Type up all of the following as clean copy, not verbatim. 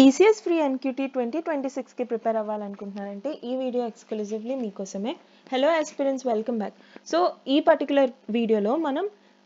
TCS free NQT 2026 కి prepare అవ్వాలనుకుంటున్నారంటే ఈ video exclusively మీకోసమే. Hello aspirants, welcome back. So ఈ పర్టికులర్ వీడియోలో మనం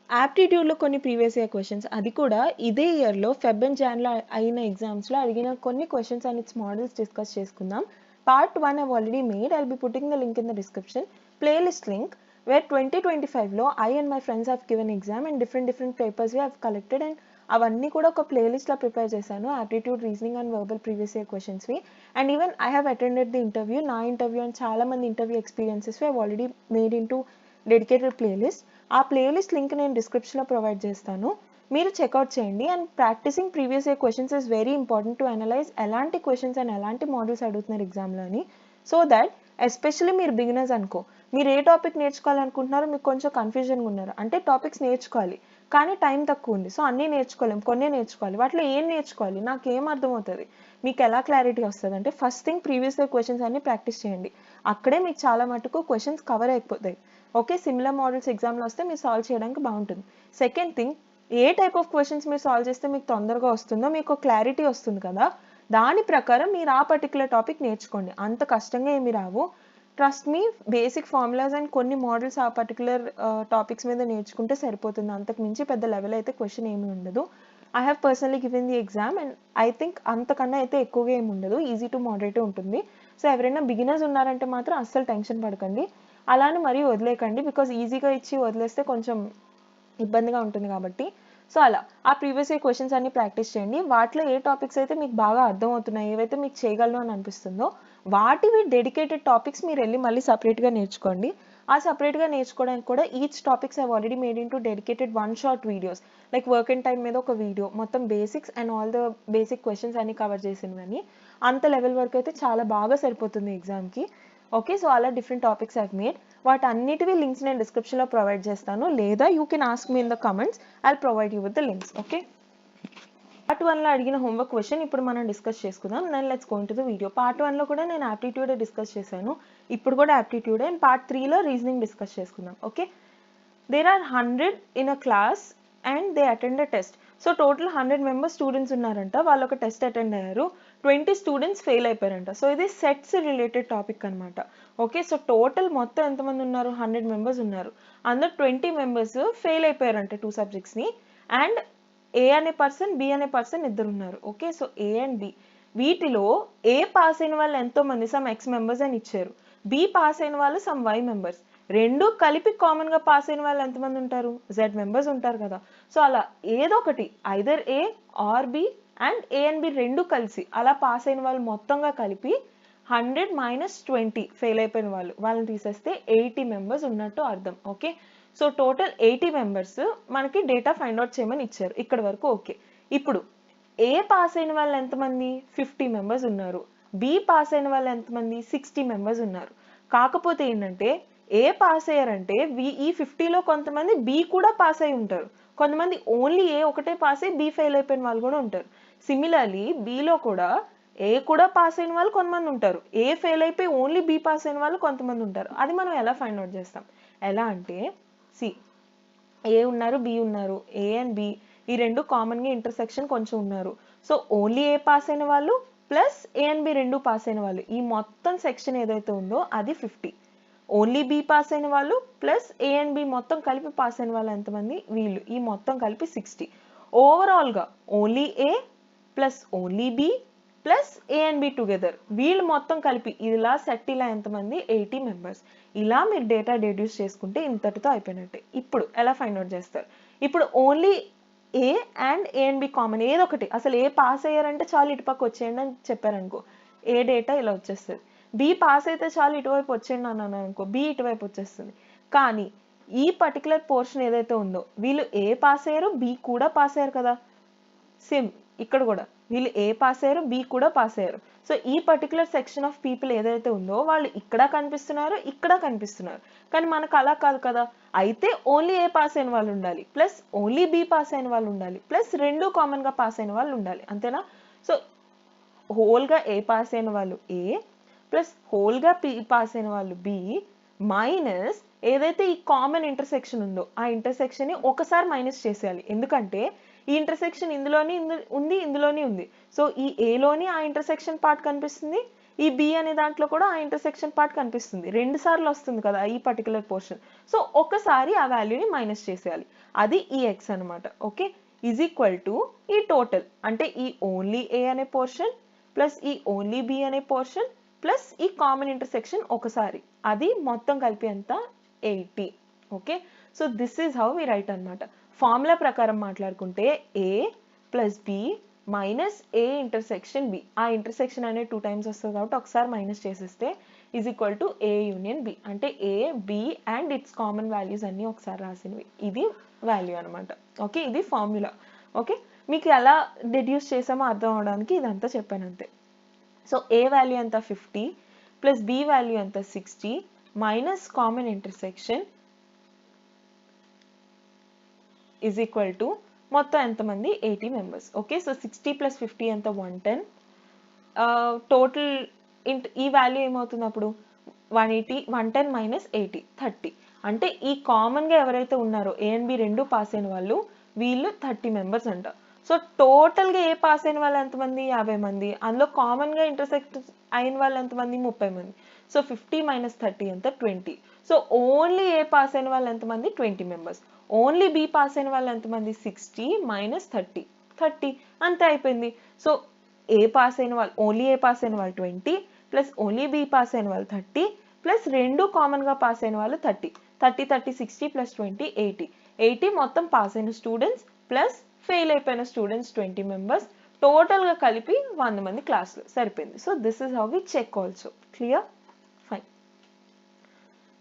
యాప్టిట్యూడ్లో కొన్ని ప్రీవియస్ ఇయర్ క్వశ్చన్స్, అది కూడా ఇదే ఇయర్లో ఫెబ్ అండ్ జాన్లో అయిన ఎగ్జామ్స్లో అడిగిన కొన్ని questions and its models discuss చేసుకుందాం. Part 1 I've already made. I'll be putting the link in the description. Playlist link where 2025లో I and my friends have given exam and different papers we have collected, and అవన్నీ కూడా ఒక ప్లేలిస్ట్లో prepare చేశాను. Aptitude, reasoning and verbal previous year క్వశ్చన్స్వి. And even I have attended the interview. నా interview and చాలా మంది interview ఎక్స్పీరియన్సెస్వి I've already made in two dedicated playlist. ఆ ప్లేలిస్ట్ లింక్ నేను డిస్క్రిప్షన్లో ప్రొవైడ్ చేస్తాను, మీరు చెక్అవుట్ చేయండి. And practising previous year questions is very important to analyse ఎలాంటి క్వశ్చన్స్ అండ్ ఎలాంటి మోడల్స్ అడుగుతున్నారు ఎగ్జామ్లో అని. సో దట్ ఎస్పెషల్లీ మీరు బిగినర్స్ అనుకో, మీరు ఏ టాపిక్ నేర్చుకోవాలనుకుంటున్నారో మీకు కొంచెం కన్ఫ్యూజన్గా ఉన్నారు అంటే టాపిక్స్ నేర్చుకోవాలి కానీ టైం తక్కువ ఉంది, సో అన్నీ నేర్చుకోలేం, కొన్నే నేర్చుకోవాలి. వాటిలో ఏం నేర్చుకోవాలి, నాకు ఏం అర్థమవుతుంది, మీకు ఎలా క్లారిటీ వస్తుంది అంటే first thing previous year questions అన్ని ప్రాక్టీస్ చేయండి. అక్కడే మీకు చాలా మటుకు క్వశ్చన్స్ కవర్ అయిపోతాయి. ఓకే, సిమిలర్ మోడల్స్ ఎగ్జామ్లో వస్తే మీరు సాల్వ్ చేయడానికి బాగుంటుంది. Second thing, A type of questions మీరు సాల్వ్ చేస్తే మీకు తొందరగా వస్తుందో మీకు క్లారిటీ వస్తుంది కదా, దాని ప్రకారం మీరు ఆ పర్టికులర్ టాపిక్ నేర్చుకోండి. అంత కష్టంగా ఏమి రావు, trust me. Basic formulas and కొన్ని మోడల్స్ ఆ పర్టికులర్ టాపిక్స్ మీద నేర్చుకుంటే సరిపోతుంది. అంతకు మించి పెద్ద లెవెల్ అయితే క్వశ్చన్ ఏమి ఉండదు. I have personally given the exam and I think అంతకన్నా అయితే ఎక్కువగా ఏమి ఉండదు, ఈజీ టు మోడరేట్ ఉంటుంది. సో ఎవరైనా బిగినర్స్ ఉన్నారంటే మాత్రం అస్సలు టెన్షన్ పడకండి, అలానే మరీ వదిలేకండి, బికాజ్ ఈజీగా ఇచ్చి వదిలేస్తే కొంచెం ఇబ్బందిగా ఉంటుంది కాబట్టి. సో అలా ఆ ప్రీవియస్ ఇయర్ క్వశ్చన్స్ అన్ని ప్రాక్టీస్ చేయండి. వాటిలో ఏ టాపిక్స్ అయితే మీకు బాగా అర్థమవుతున్నాయి, ఏవైతే మీకు చేయగలను అని అనిపిస్తుందో వాటివి డెడికేటెడ్ టాపిక్స్ మీరు వెళ్ళి మళ్ళీ సపరేట్గా నేర్చుకోండి. ఆ సపరేట్గా నేర్చుకోవడానికి కూడా each topics I've already made in two dedicated 1 short videos, like work and time మీద ఒక వీడియో, మొత్తం basics and all the basic questions అన్ని కవర్ చేసినవని. అంత లెవెల్ వరకు అయితే చాలా బాగా సరిపోతుంది ఎగ్జామ్కి. ఓకే, సో అలా డిఫరెంట్ టాపిక్స్ ఐవ్ మేడ్. వాటన్నిటివి లింక్స్ నేను డిస్క్రిప్షన్లో ప్రొవైడ్ చేస్తాను, లేదా you can ask me in the comments, I'll provide you with the links. Okay, part 1లో అడిగిన హోంవర్క్ క్వశ్చన్ ఇప్పుడు మనం డిస్కస్ చేసుకుందాం. Then let's go into the video. Part 1లో కూడా నేను యాప్టిట్యూడే డిస్కస్ చేశాను, ఇప్పుడు కూడా యాప్టిట్యూడే. అండ్ పార్ట్ 3లో రీజనింగ్ డిస్కస్ చేసుకుందాం. Okay, there are 100 in a class and they attend a test. So total 100 members students ఉన్నారంట, వాళ్ళు ఒక టెస్ట్ అటెండ్ అయ్యారు, 20 స్టూడెంట్స్ ఫెయిల్ అయిపోయారంట. సో ఇది సెట్స్ రిలేటెడ్ టాపిక్ అనమాట. ఓకే, సో టోటల్ మొత్తం ఎంతమంది ఉన్నారు, 100 మెంబర్స్ ఉన్నారు, అందులో 20 మెంబర్స్ ఫెయిల్ అయిపోయారంట 2 సబ్జెక్ట్స్ని. అండ్ ఏ అనే పర్సన్, బి అనే పర్సన్ ఇద్దరు ఉన్నారు. Okay, so A and B, వీటిలో ఏ పాస్ అయిన వాళ్ళు ఎంతో మంది, సమ్ ఎక్స్ మెంబర్స్ అని ఇచ్చారు, బి పాస్ అయిన వాళ్ళు సమ్ వై మెంబర్స్, రెండు కలిపి కామన్ గా పాస్ అయిన వాళ్ళు ఎంతమంది ఉంటారు, జెడ్ మెంబర్స్ ఉంటారు కదా. సో అలా ఏదో ఒకటి either A or B and A and B రెండు కలిసి అలా పాస్ అయిన వాళ్ళు మొత్తంగా కలిపి 100 - 20 ఫెయిల్ అయిపోయిన వాళ్ళని తీసేస్తే 80 మెంబర్స్ ఉన్నట్టు అర్థం. ఓకే, సో టోటల్ 80 మెంబర్స్ మనకి డేటా ఫైండ్ అవుట్ చేయమని ఇచ్చారు, ఇక్కడ వరకు ఓకే. ఇప్పుడు ఏ పాస్ అయిన వాళ్ళు ఎంతమంది, 50 మెంబర్స్ ఉన్నారు, బి పాస్ అయిన వాళ్ళు ఎంతమంది, 60 మెంబర్స్ ఉన్నారు. కాకపోతే ఏంటంటే ఏ పాస్ అయ్యారంటే ఈ 50లో కొంతమంది బి కూడా పాస్ అయి ఉంటారు, కొంతమంది ఓన్లీ ఏ ఒకటే పాస్ అయ్యి బి ఫెయిల్ అయిపోయిన వాళ్ళు కూడా ఉంటారు. సిమిలర్లీ బిలో కూడా ఏ కూడా పాస్ అయిన వాళ్ళు కొంతమంది ఉంటారు, ఏ ఫెయిల్ అయిపోయి ఓన్లీ బి పాస్ అయిన వాళ్ళు కొంతమంది ఉంటారు. అది మనం ఎలా ఫైండ్ అవుట్ చేస్తాం, ఎలా అంటే సి, ఏ ఉన్నారు, బి ఉన్నారు, ఏ అండ్ బి ఈ రెండు కామన్గా ఇంటర్సెక్షన్ కొంచెం ఉన్నారు. సో ఓన్లీ ఏ పాస్ అయిన వాళ్ళు ప్లస్ ఏ అండ్ బి రెండు పాస్ అయిన వాళ్ళు, ఈ మొత్తం సెక్షన్ ఏదైతే ఉందో అది 50. ఓన్లీ బి పాస్ అయిన వాళ్ళు ప్లస్ ఏ అండ్ బి మొత్తం కలిపి పాస్ అయిన వాళ్ళు ఎంతమంది, వీళ్ళు, ఈ మొత్తం కలిపి 60. ఓవరాల్గా only A plus only B plus A and B together, వీళ్ళు మొత్తం కలిపి ఇలా సెట్ ఇలా ఎంతమంది, 80 మెంబర్స్. ఇలా మీరు డేటా డెడ్యూస్ చేసుకుంటే ఇంతటితో అయిపోయినట్టే. ఇప్పుడు ఎలా ఫైండ్ అవుట్ చేస్తారు, ఇప్పుడు only A and B common, ఏదో ఒకటి, అసలు ఏ పాస్ అయ్యారంటే చాలు ఇటుపక్క వచ్చేయండి అని చెప్పారనుకో, ఏ డేటా ఇలా వచ్చేస్తుంది. బి పాస్ అయితే చాలు ఇటువైపు వచ్చేయండి అన్నాను అనుకో, బి ఇటువైపు వచ్చేస్తుంది. కానీ ఈ పర్టికులర్ పోర్షన్ ఏదైతే ఉందో, వీళ్ళు ఏ పాస్ అయ్యారు, బి కూడా పాస్ అయ్యారు కదా, సేమ్ ఇక్కడ కూడా వీళ్ళు ఏ పాస్ అయ్యారు, బి కూడా పాస్ అయ్యారు. సో ఈ పర్టికులర్ సెక్షన్ ఆఫ్ పీపుల్ ఏదైతే ఉందో వాళ్ళు ఇక్కడ కనిపిస్తున్నారు, ఇక్కడ కనిపిస్తున్నారు, కానీ మనకు అలా కాదు కదా. అయితే ఓన్లీ ఏ పాస్ అయిన వాళ్ళు ఉండాలి, ప్లస్ ఓన్లీ బి పాస్ అయిన వాళ్ళు ఉండాలి, ప్లస్ రెండు కామన్గా పాస్ అయిన వాళ్ళు ఉండాలి, అంతేనా. సో హోల్గా ఏ పాస్ అయిన వాళ్ళు ఏ ప్లస్ హోల్గా పి పాస్ అయిన వాళ్ళు బి మైనస్ ఏదైతే ఈ కామన్ ఇంటర్సెక్షన్ ఉందో ఆ ఇంటర్సెక్షన్ని ఒకసారి మైనస్ చేసేయాలి, ఎందుకంటే ఈ ఇంటర్సెక్షన్ ఇందులోని ఉంది, ఇందులోని ఉంది. సో ఈ ఏలోని ఆ ఇంటర్సెక్షన్ పార్ట్ కనిపిస్తుంది, ఈ బి అనే దాంట్లో కూడా ఆ ఇంటర్సెక్షన్ పార్ట్ కనిపిస్తుంది. 2 సార్లు వస్తుంది కదా ఈ పర్టికులర్ పోర్షన్. సో ఒకసారి ఆ వాల్యూని మైనస్ చేసేయాలి, అది ఈ ఎక్స్ అనమాట. ఓకే, ఈజ్ ఈక్వల్ టు ఈ టోటల్ అంటే ఈ ఓన్లీ ఏ అనే పోర్షన్ ప్లస్ ఈ ఓన్లీ బి అనే పోర్షన్ ప్లస్ ఈ కామన్ ఇంటర్సెక్షన్ ఒకసారి, అది మొత్తం కలిపి ఎంత 80. Okay, so this is how we write అనమాట. ఫార్ములా ప్రకారం మాట్లాడుకుంటే A plus B minus A intersection B, ఆ ఇంటర్సెక్షన్ అనేది 2 టైమ్స్ వస్తుంది కాబట్టి ఒకసారి మైనస్ చేసేస్తే is equal to A union B, అంటే A B and it's common values అన్ని ఒకసారి రాసినవి, ఇది వాల్యూ అనమాట. ఓకే, ఇది ఫార్ములా. ఓకే, మీకు ఎలా డెడ్యూస్ చేసామో అర్థం అవడానికి ఇదంతా చెప్పాను అంతే. సో ఏ వాల్యూ ఎంత 50 ప్లస్ బి వాల్యూ ఎంత 60 minus common intersection is equal to మొత్తం ఎంతమంది 80 మెంబర్స్. ఓకే, సో 60 ప్లస్ 50 ఎంత 110. టోటల్ ఈ వాల్యూ ఏమవుతుంది అప్పుడు 180, 110 మైనస్ 80 30. అంటే ఈ కామన్గా ఎవరైతే ఉన్నారో ఏ అండ్ బి రెండు పాస్ అయిన వాళ్ళు వీళ్ళు 30 మెంబర్స్ అంట. సో టోటల్గా ఏ పాస్ అయిన వాళ్ళు ఎంతమంది 50 మంది, అందులో కామన్గా ఇంటర్సెక్ట్ అయిన వాళ్ళు ఎంతమంది 30 మంది. సో 50 మైనస్ 30 ఎంత 20. సో ఓన్లీ ఏ పాస్ అయిన వాళ్ళు ఎంతమంది 20 మెంబర్స్, ఓన్లీ బి పాస్ అయిన వాళ్ళు ఎంతమంది 60 మైనస్ 30 అంతే అయిపోయింది. సో ఏ పాస్ అయిన వాళ్ళు ఓన్లీ ఏ పాస్ అయిన వాళ్ళు 20 ప్లస్ ఓన్లీ బి పాస్ అయిన వాళ్ళు 30 ప్లస్ రెండు కామన్గా పాస్ అయిన వాళ్ళు 30 60 ప్లస్ 20 80 మొత్తం పాస్ అయిన స్టూడెంట్స్ ప్లస్ ఫెయిల్ అయిపోయిన స్టూడెంట్స్ 20 మెంబర్స్, టోటల్గా కలిపి 100 మంది క్లాస్లో సరిపోయింది. So this is how we check also. Clear? Fine.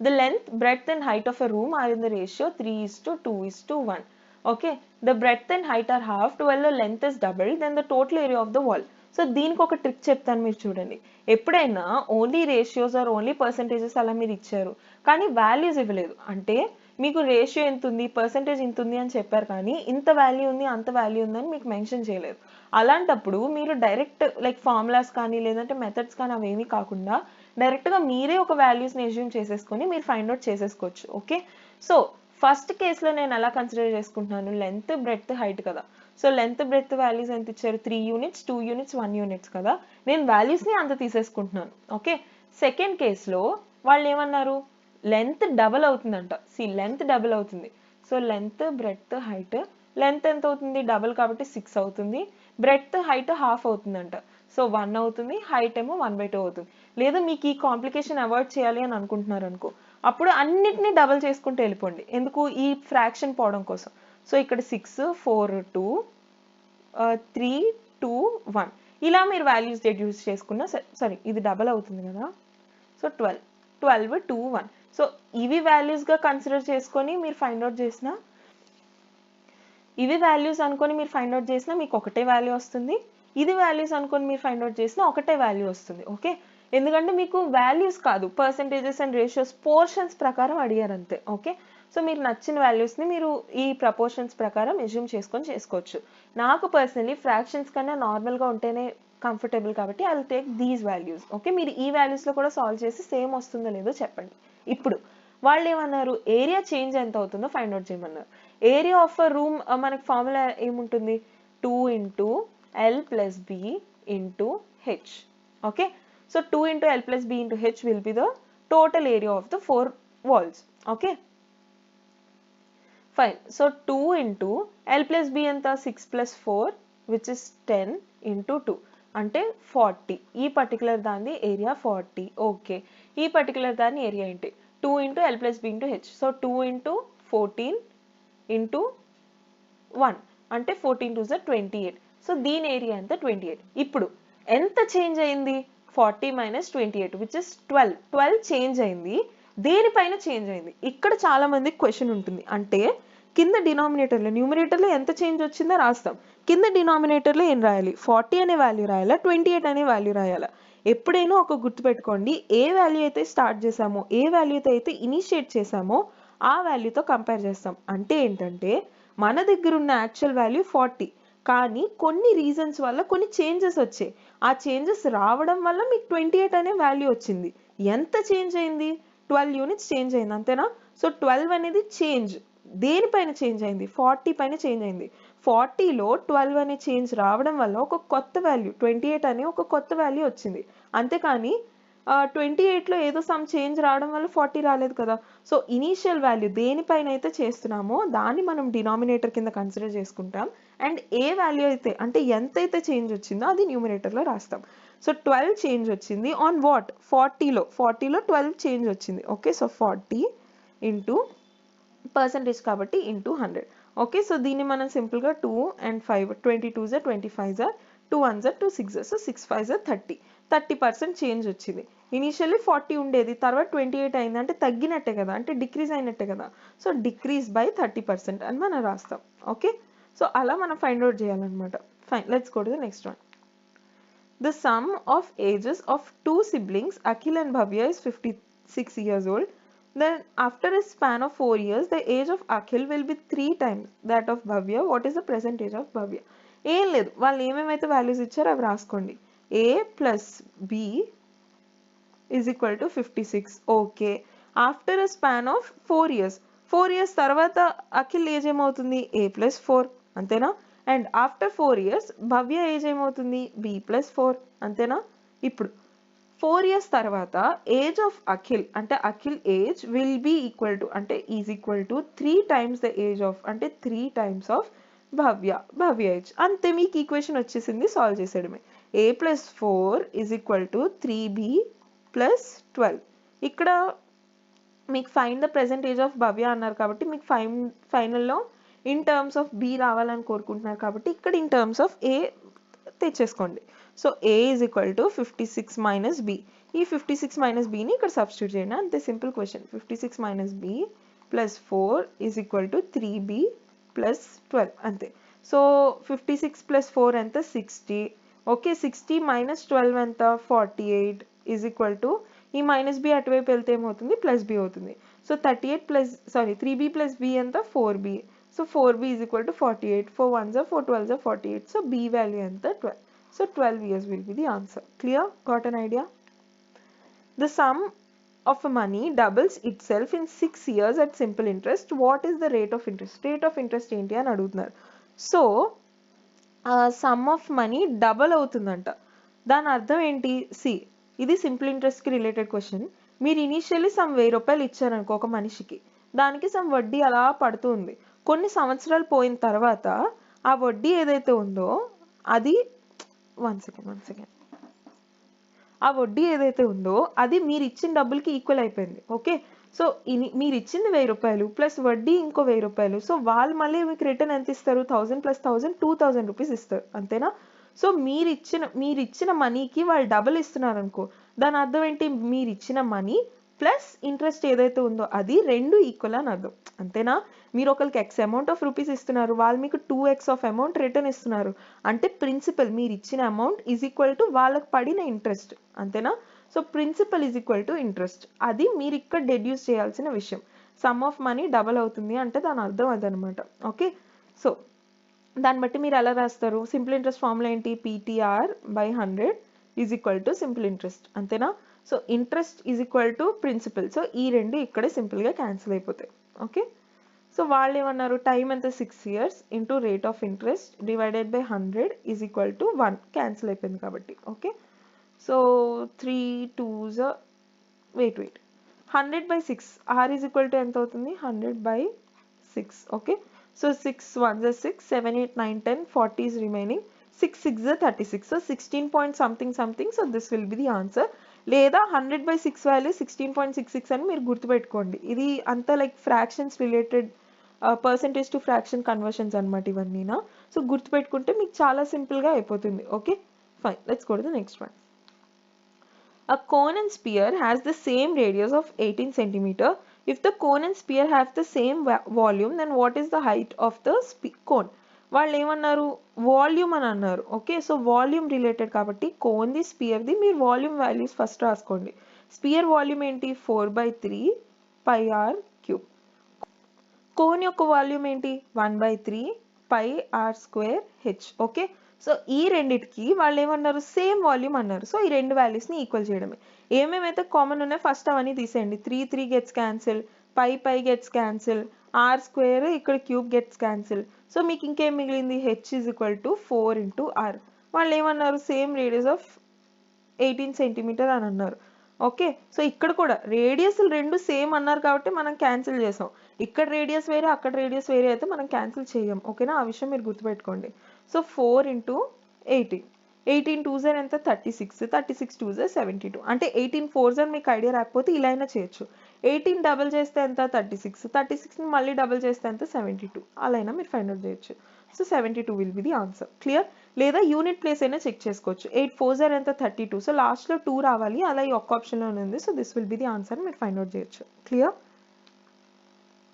The length, breadth and height of a room are in the ratio 3:2:1. Okay, the breadth and height are halved while the length is doubled, then the total area of the wall. So దీనికి ఒక trick చెప్తాను, మీరు చూడండి. ఎప్పుడైనా only ratios or only percentages అలా మీరు ఇచ్చారు కానీ వాల్యూస్ ఇవ్వలేదు, అంటే మీకు రేషియో ఎంత ఉంది పర్సంటేజ్ ఇంత ఉంది అని చెప్పారు కానీ ఇంత వాల్యూ ఉంది అంత వాల్యూ ఉందని మీకు మెన్షన్ చేయలేదు. అలాంటప్పుడు మీరు డైరెక్ట్ లైక్ ఫార్ములాస్ కానీ లేదంటే మెథడ్స్ కానీ అవేమీ కాకుండా డైరెక్ట్గా మీరే ఒక వాల్యూస్ని ఎజ్యూమ్ చేసేసుకొని మీరు ఫైండ్ అవుట్ చేసేసుకోవచ్చు. ఓకే, సో ఫస్ట్ కేసులో నేను ఎలా కన్సిడర్ చేసుకుంటున్నాను, లెంత్ బ్రెడ్త్ హైట్ కదా. సో లెంత్ బ్రెడ్త్ వాల్యూస్ ఎంత ఇచ్చారు 3 యూనిట్స్ 2 యూనిట్స్ 1 యూనిట్స్ కదా, నేను వాల్యూస్ని అంత తీసేసుకుంటున్నాను. ఓకే, సెకండ్ కేసులో వాళ్ళు ఏమన్నారు లెంత్ డబల్ అవుతుందంట. లెంత్ డబల్ అవుతుంది. So length breadth height, length ఎంత అవుతుంది డబల్ కాబట్టి 6 అవుతుంది, బ్రెడ్త్ హైట్ హాఫ్ అవుతుందంట. సో 1 అవుతుంది, హైట్ ఏమో 1/2 అవుతుంది. లేదా మీకు ఈ కాంప్లికేషన్ అవాయిడ్ చేయాలి అని అనుకుంటున్నారు అనుకో, అప్పుడు అన్నిటినీ డబల్ చేసుకుంటూ వెళ్ళిపోండి, ఎందుకు ఈ ఫ్రాక్షన్ పోవడం కోసం. సో ఇక్కడ 6 4 2 3 2 1 ఇలా మీరు వాల్యూస్ డెడ్యూస్ చేసుకున్నా సారీ ఇది డబల్ అవుతుంది కదా. సో 12 2 1. సో ఇవి వాల్యూస్గా కన్సిడర్ చేసుకొని మీరు ఫైండ్ అవుట్ చేసిన, ఇవి వాల్యూస్ అనుకొని మీరు ఫైండ్ అవుట్ చేసినా మీకు ఒకటే వాల్యూ వస్తుంది, ఇది వాల్యూస్ అనుకొని మీరు ఫైండ్ అవుట్ చేసినా ఒకటే వాల్యూ వస్తుంది. ఓకే, ఎందుకంటే మీకు వాల్యూస్ కాదు పర్సంటేజెస్ అండ్ రేషియోస్ పోర్షన్స్ ప్రకారం అడిగారు అంతే. ఓకే, సో మీకు నచ్చిన వాల్యూస్ని మీరు ఈ ప్రపోర్షన్స్ ప్రకారం ఎజ్యూమ్ చేసుకొని చేసుకోవచ్చు. నాకు పర్సనలీ ఫ్రాక్షన్స్ కన్నా నార్మల్గా ఉంటేనే కంఫర్టబుల్ కాబట్టి I will take these values. Okay, మీరు ఈ వాల్యూస్లో కూడా సాల్వ్ చేసి సేమ్ వస్తుందో లేదో చెప్పండి. ఇప్పుడు వాళ్ళు ఏమన్నారు ఏరియా చేంజ్ ఎంత అవుతుందో ఫైండ్ అవుట్ చేయమన్నారు. ఏరియా ఆఫ్ అ రూమ్ మనకి ఫార్ములా ఏముంటుంది 2 into L plus B into H. Okay, so 2 into L plus B into H will be the total area of the 4 walls. Okay, fine. So 2 into L plus B anta 6 plus 4 which is 10 into 2 అంటే 40. ఈ particular దాని area 40. Okay, ఈ particular దాని area ఏంటి 2 into L plus B into H. So 2 into 14 into 1 అంటే 14 2 28. So దీని area ఎంత 28. ఇప్పుడు ఎంత చేంజ్ అయింది 40 మైనస్ 28 విచ్ ఇస్ 12 చేంజ్ అయింది. దేనిపైన చేంజ్ అయింది ఇక్కడ చాలా మందికి క్వశ్చన్ ఉంటుంది. అంటే కింద డినామినేటర్లో న్యూమరేటర్లో ఎంత చేంజ్ వచ్చిందో రాస్తాం, కింద డినామినేటర్లో ఏం రాయాలి 40 అనే వాల్యూ రాయాలా 28 అనే వాల్యూ రాయాలా. ఎప్పుడైనా ఒక గుర్తుపెట్టుకోండి, ఏ వాల్యూ అయితే స్టార్ట్ చేసామో ఏ వాల్యూతో అయితే ఇనిషియేట్ చేసామో ఆ వాల్యూతో కంపేర్ చేస్తాం. అంటే ఏంటంటే మన దగ్గర ఉన్న యాక్చువల్ వాల్యూ 40 కానీ కొన్ని రీజన్స్ వల్ల కొన్ని చేంజెస్ వచ్చాయి, ఆ చేంజెస్ రావడం వల్ల మీకు 28 అనే వాల్యూ వచ్చింది. ఎంత చేంజ్ అయింది 12 యూనిట్స్ చేంజ్ అయింది అంతేనా. సో 12 అనేది చేంజ్ దేనిపైన చేంజ్ అయింది 40 పైన చేంజ్ అయింది. 40లో 12 అనే చేంజ్ రావడం వల్ల ఒక కొత్త వాల్యూ 28 అనే ఒక కొత్త వాల్యూ వచ్చింది. అంతేకాని 28లో ఏదో సమ్ చేంజ్ రావడం వల్ల 40 రాలేదు కదా. సో ఇనీషియల్ వాల్యూ దేనిపైన అయితే చేస్తున్నామో దాన్ని మనం డినామినేటర్ కింద కన్సిడర్ చేసుకుంటాం. అండ్ ఏ వాల్యూ అయితే అంటే ఎంతైతే చేంజ్ వచ్చిందో అది న్యూమినేటర్లో రాస్తాం. సో 12 చేంజ్ వచ్చింది ఆన్ వాట్ 40లో 12 చేంజ్ వచ్చింది. ఓకే, సో 40 ఇంటూ పర్సంటేజ్ కాబట్టి ఇంటూ 100. ఓకే, సో దీన్ని మనం సింపుల్గా 2 and 5 22 25 2 1 2 6 సో 6 5 30% చేంజ్ వచ్చింది. ఇనిషియల్లీ 40 ఉండేది, తర్వాత 28 అయింది అంటే తగ్గినట్టే కదా, అంటే డిక్రీజ్ అయినట్టే కదా. సో డిక్రీజ్ బై 30% అని మనం రాస్తాం. ఓకే, సో అలా మనం ఫైండ్ అవుట్ చేయాలన్నమాట. Fine, let's go to the next one. The sum of ages of two siblings, Akhil and Bhavya, is 56 years old. Then after a span of 4 years, the age of Akhil will be 3 times that of Bhavya. What is the present age of Bhavya? ఏం లేదు, వాళ్ళు ఏమేమైతే values ఇచ్చారో అవి రాసుకోండి. A plus B is equal to 56. Okay, after a span of 4 years, 4 years తర్వాత Akhil age ఏమవుతుంది? A plus 4, అంతేనా? And after 4 years Bhavya age ఏమవుతుంది? B plus 4, అంతేనా? ఇప్పుడు 4 years తర్వాత ఏజ్ ఆఫ్ అఖిల్ అంటే Akhil age will be equal to అంటే is equal to 3 times the age of అంటే 3 times ఆఫ్ భవ్య ఏజ్. అంతే, మీకు ఈక్వేషన్ వచ్చేసింది, solve చేసేయడమే. A plus 4 is equal to 3B plus 12. ఇక్కడ మీకు find the present age of Bhavya అన్నారు కాబట్టి మీకు ఫైనల్లో ఇన్ టర్మ్స్ ఆఫ్ B రావాలని కోరుకుంటున్నారు కాబట్టి ఇక్కడ ఇన్ టర్మ్స్ ఆఫ్ A తెచ్చేసుకోండి. So A is equal to 56 minus B. ఈ 56 minus Bని ఇక్కడ సబ్స్టిట్యూట్ చేయండి, అంతే, simple question. 56 minus B plus 4 is equal to 3B plus 12, అంతే. సో 56 plus 4 ఎంత? 60. ఓకే, 60 minus 12 ఎంత? 48 is equal to ఈ మైనస్ బి అటువైపు వెళ్తే ఏమవుతుంది? ప్లస్ బి అవుతుంది. సో 3B plus B ఎంత? 4B. So 4B is equal to 48. 4 1s are 4 12s are 48. So B value ఎంత? 12. So 12 years will be the answer. Clear? Got an idea? The sum of money doubles itself in 6 years at simple interest. What is the rate of interest? Rate of interest ఏంటి అని అడుగుతున్నారు. So some of money double అవుతుందంట. దాని అర్థం ఏంటి? C, ఇది simple ఇంట్రెస్ట్కి related question. మీరు initially some 1000 రూపాయలు ఇచ్చారనుకో ఒక మనిషికి, దానికి సమ్ వడ్డీ అలా పడుతుంది. కొన్ని సంవత్సరాలు పోయిన తర్వాత ఆ వడ్డీ ఏదైతే ఉందో అది వన్ సెకండ్ ఆ వడ్డీ ఏదైతే ఉందో అది మీరు ఇచ్చిన డబ్బులకి ఈక్వల్ అయిపోయింది. ఓకే, సో మీరు ఇచ్చింది 1000 రూపాయలు ప్లస్ వడ్డీ ఇంకో 1000 రూపాయలు. సో వాళ్ళు మళ్ళీ మీకు రిటర్న్ ఎంత ఇస్తారు? 1000 plus 1000 2000 రూపీస్ ఇస్తారు, అంతేనా? సో మీరు ఇచ్చిన మనీకి వాళ్ళు డబుల్ ఇస్తున్నారు అనుకో, దాని అర్థం ఏంటి? మీరు ఇచ్చిన మనీ ప్లస్ ఇంట్రెస్ట్ ఏదైతే ఉందో అది రెండు ఈక్వల్ అని అర్థం, అంతేనా? మీరు ఒకరికి X అమౌంట్ ఆఫ్ రూపీస్ ఇస్తున్నారు, వాళ్ళు మీకు 2x ఆఫ్ అమౌంట్ రిటర్న్ ఇస్తున్నారు. అంటే ప్రిన్సిపల్ మీరు ఇచ్చిన అమౌంట్ ఈజ్ ఈక్వల్ టు వాళ్ళకి పడిన ఇంట్రెస్ట్, అంతేనా? So principal is equal to interest. అది మీరు ఇక్కడ డెడ్యూస్ చేయాల్సిన విషయం. సమ్ ఆఫ్ మనీ డబల్ అవుతుంది అంటే దాని అర్థం అదనమాట. ఓకే, సో దాన్ని బట్టి మీరు ఎలా రాస్తారు? సింపుల్ ఇంట్రెస్ట్ ఫార్ములా ఏంటి? PTR by 100 is equal to simple interest, అంతేనా? So interest is equal to principal. So ఈ రెండు ఇక్కడే సింపుల్గా క్యాన్సిల్ అయిపోతాయి. ఓకే, సో వాళ్ళు ఏమన్నారు? టైం ఎంత? 6 years into rate of interest divided by 100 is equal to 1. Cancel అయిపోయింది కాబట్టి. Okay, so 3 2s wait 100 by 6 R is equal to ఎంత అవుతుంది? 100 by 6. Okay, so 6 1s are 6 7 8 9 10 40 is remaining. 6 6s are 36. So 16 point something. So this will be the answer. లేదా 100 by 6 value 16.66 అని మీరు గుర్తుపెట్టుకోండి. ఇది అంతా like fractions related percentage to fraction conversions అనమాట ఇవన్నీనా. So గుర్తుపెట్టుకుంటే మీకు చాలా సింపుల్గా అయిపోతుంది. Okay, fine, let's go to the next one. A cone and sphere has the same radius of 18 centimeter. If the cone and sphere have the same volume, then what is the height of the cone? వాళ్ళు ఏమన్నారు? Volume అని అన్నారు. Okay, so volume related కాబట్టి కోన్ది స్పియర్ది మీరు volume values first రాసుకోండి. Spear volume ఏంటి? 4/3 πr³. Cone యొక్క volume ఏంటి? 1/3 πr²h. ఓకే, సో ఈ రెండిటికి వాళ్ళు ఏమన్నారు? సేమ్ వాల్యూమ్ అన్నారు. సో ఈ రెండు వాల్యూస్ని ఈక్వల్ చేయడమే. ఏమేమైతే కామన్ ఉన్నాయో ఫస్ట్ అవన్నీ తీసేయండి. 3 3 gets cancel, π gets cancel, R square ఇక్కడ క్యూబ్ గెట్స్ క్యాన్సిల్. సో మీకు ఇంకేం మిగిలింది, H is equal to 4 into R. వాళ్ళు ఏమన్నారు, సేమ్ రేడియస్ ఆఫ్ 18 సెంటీమీటర్ అని అన్నారు. ఓకే, సో ఇక్కడ కూడా రేడియస్లు రెండు సేమ్ అన్నారు కాబట్టి మనం క్యాన్సిల్ చేసాం. ఇక్కడ రేడియస్ వేరే అక్కడ రేడియస్ వేరే అయితే మనం క్యాన్సిల్ చేయం. ఓకేనా, ఆ విషయం మీరు గుర్తుపెట్టుకోండి. సో 4 ఇంటూ 18, 18 2s ఎంత 36, 36 2s 72. అంటే 18 4s మీకు ఐడియా రాకపోతే ఇలా అయినా చేయొచ్చు. 18 డబుల్ చేస్తే ఎంత 36, 36ని మళ్ళీ డబుల్ చేస్తే ఎంత 72. అలా అయినా మీరు ఫైండ్ అవుట్ చేయొచ్చు. So 72 will be the answer. Clear? లేదా యూనిట్ ప్లేస్ అయినా చెక్ చేసుకోవచ్చు. 8 4s ఎంత 32. సో లాస్ట్లో 2 రావాలి, అలా ఈ ఒక్క ఆప్షన్లోనే ఉంది. So this will be the answer మీరు ఫైండ్ అవుట్ చేయొచ్చు. Clear?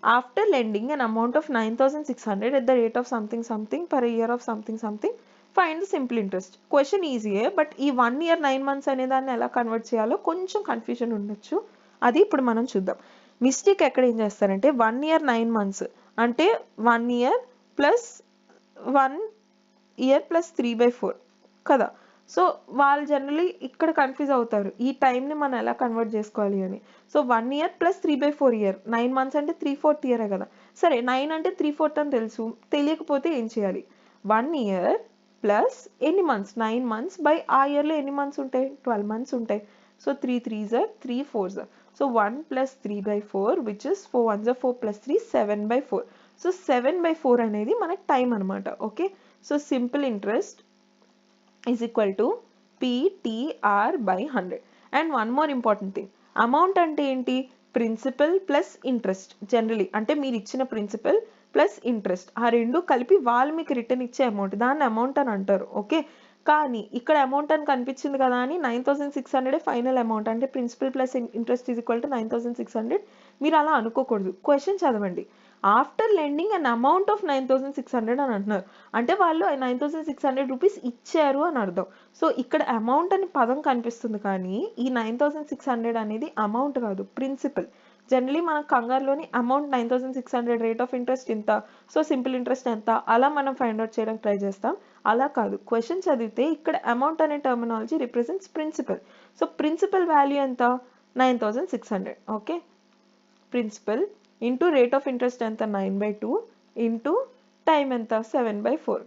After lending an amount of 9,600 at the rate of something something per year of something something, find the simple interest. Question ఈజీయే, but ఈ 1 year 9 months అనే దాన్ని ఎలా convert చేయాలో కొంచెం confusion ఉండొచ్చు. అది ఇప్పుడు మనం చూద్దాం. మిస్టేక్ ఎక్కడ ఏం చేస్తారంటే 1 year 9 months అంటే 1 year ప్లస్ 1 year ప్లస్ 3/4 కదా. సో వాళ్ళు జనరలీ ఇక్కడ కన్ఫ్యూజ్ అవుతారు, ఈ టైంని మనం ఎలా కన్వర్ట్ చేసుకోవాలి అని. So 1 year plus 3/4 year, 9 months అంటే 3/4 year కదా. సరే 9 అంటే 3/4 అని తెలుసు, తెలియకపోతే ఏం చేయాలి, 1 year ప్లస్ ఎన్ని మంత్స్ 9 months బై ఆ ఇయర్లో ఎన్ని మంత్స్ ఉంటాయి 12 months ఉంటాయి. So 3 3s 3 4s. So 1 plus 3/4 which is 4 1s 4 plus 3 7/4. So 7/4 అనేది మనకి టైం అనమాట. Okay, so simple interest is equal to PTR by 100. And one more important thing, amount అంటే ఏంటి, ప్రిన్సిపల్ ప్లస్ ఇంట్రెస్ట్. జనరలీ అంటే మీరు ఇచ్చిన principal plus interest ఆ రెండు కలిపి వాళ్ళు మీకు రిటర్న్ ఇచ్చే అమౌంట్, దాన్ని అమౌంట్ అని అంటారు. ఓకే, కానీ ఇక్కడ అమౌంట్ అని కనిపించింది కదా అని 9,600 ఫైనల్ అమౌంట్, అంటే principal plus interest is equal to 9,600 మీరు అలా అనుకోకూడదు. క్వశ్చన్ చదవండి, after lending an amount of 9,600 అని అంటున్నారు, అంటే వాళ్ళు 9,600 రూపీస్ ఇచ్చారు అని అర్థం. సో ఇక్కడ అమౌంట్ అని పదం కనిపిస్తుంది కానీ ఈ 9,600 అనేది అమౌంట్ కాదు, ప్రిన్సిపల్. జనరలీ మన కంగారులోని అమౌంట్ 9,600 రేట్ ఆఫ్ ఇంట్రెస్ట్ ఇంత, సో సింపుల్ ఇంట్రెస్ట్ ఎంత, అలా మనం ఫైండ్ అవుట్ చేయడానికి ట్రై చేస్తాం. అలా కాదు, క్వశ్చన్ చదివితే ఇక్కడ అమౌంట్ అనే terminology represents principal. So principal value ఎంత 9,600. Okay, principal into rate of interest ఎంత 9/2 ఇంటూ టైం ఎంత 7/4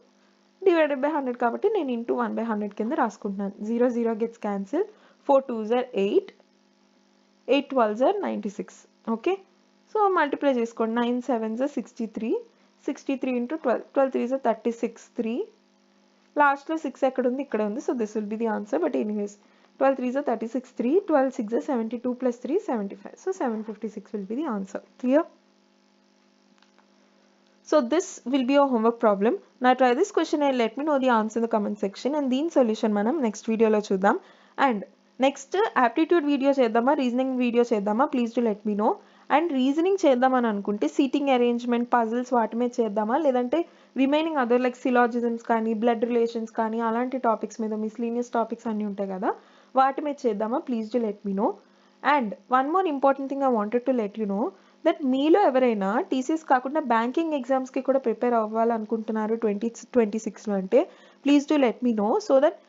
డివైడెడ్ బై 100 కాబట్టి నేను ఇంటూ 1/100 కింద రాసుకుంటున్నాను. 0 0 gets cancel, 4 2s 8, 8 12s 96. Okay, so multiply చేసుకోండి, 9 7s 63, 63 ఇంటూ 12, 12 3s 36, 3 లాస్ట్లో 6 ఎక్కడ ఉంది, ఇక్కడ ఉంది. So this will be the answer. But anyways 12 3s 36, 3 12 6s 72 plus 3 75. So 756 will be the answer. Clear? So this will be your homework problem. Now try this question and let me know the answer in the comment section, and దీని solution మనం next వీడియోలో చూద్దాం. And next aptitude video చేద్దామా, reasoning video చేద్దామా, please do let me know. And reasoning చేద్దామని అనుకుంటే seating arrangement, puzzles వాటి మీద చేద్దామా, లేదంటే రిమైనింగ్ అదర్ లైక్ సిలాజిజమ్స్ కానీ బ్లడ్ రిలేషన్స్ కానీ అలాంటి టాపిక్స్ మీద, మిస్లీనియస్ టాపిక్స్ అన్నీ ఉంటాయి కదా, వాటి మీద చేద్దామా, please do let me know. And one more important thing I wanted to let you know that మీలో ఎవరైనా టీసీఎస్ కాకుండా బ్యాంకింగ్ ఎగ్జామ్స్కి కూడా ప్రిపేర్ అవ్వాలనుకుంటున్నారు 2026లో అంటే please do let me know, so that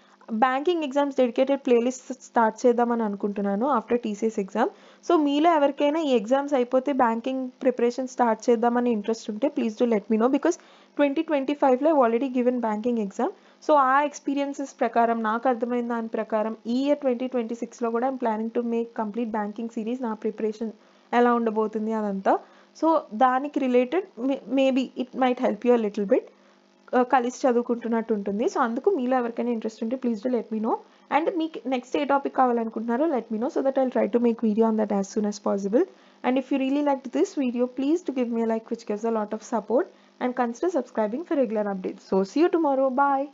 banking exams dedicated playlist start చేద్దామని అనుకుంటున్నాను ఆఫ్టర్ టీసీఎస్ ఎగ్జామ్. సో మీలో ఎవరికైనా ఈ ఎగ్జామ్స్ అయిపోతే బ్యాంకింగ్ ప్రిపరేషన్ స్టార్ట్ చేద్దామని ఇంట్రెస్ట్ ఉంటే please do let me know, because 2025లో already given banking exam. So ఆ ఎక్స్పీరియన్సెస్ ప్రకారం, నాకు అర్థమైన దాని ప్రకారం ఈ ఇయర్ 2026లో కూడా I'm planning to make complete banking series. నా ప్రిపరేషన్ ఎలా ఉండబోతుంది అదంతా, సో దానికి related maybe it might help you a little bit, కలిసి చదువుకుంటున్నట్టు ఉంటుంది. సో అందుకు మీలో ఎవరికైనా ఇంట్రెస్ట్ ఉంటే please do let me know. And మీకు నెక్స్ట్ ఏ టాపిక్ కావాలనుకుంటున్నారో let me know, so that I'll try to make video on that as soon as possible. And if you really like this video, please to give me a like which gives a lot of support, and consider subscribing for regular updates. So see you tomorrow. Bye.